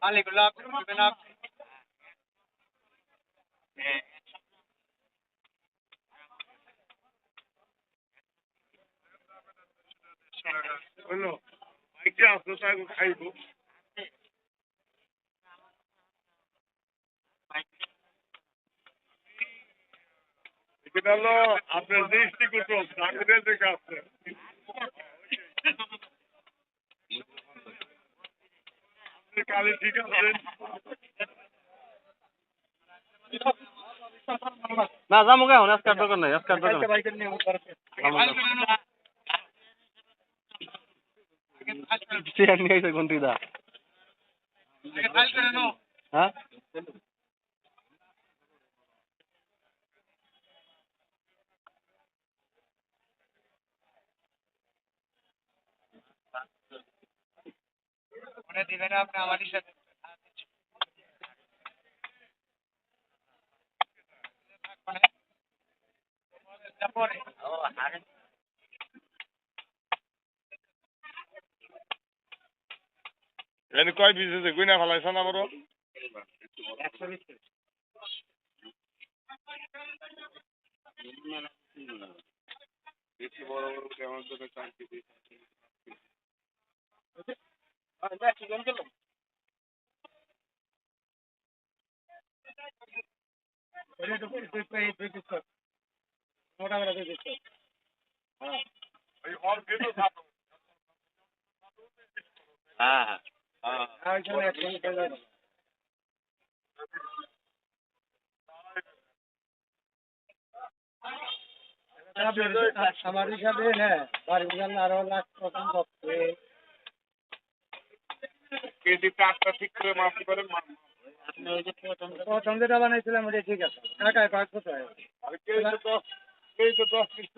Ali Gulab, Gulab. হলো মাইকে আসলো তাই খাইবো এটা হলো আপনার দৃষ্টিগোচর চাকরির দিকে আছে কালি ঠিক আছে না যাবো কে এখন আজকার দরকার নাই আজকার দরকার চেয়ার নিয়ে এসে ঘন্টি দা হ্যাঁ মনে দিবেন আপনি আমারই সাথে পরে এনে কয় পিস আছে গুইনা ফেলাইছ না বড় বেশি বড় বড় আমার জন্য চাকরি হ্যাঁ হ্যাঁ আমার হিসাবে হ্যাঁ বাড়ির আরো লাখ প্রথম কেজি চারটা ঠিক করে মাপ করে প্রথম যেটা বানাইছিলাম ওটা ঠিক আছে টাকায় পাঁচ কোথায় আর কেজি তো 10 পিস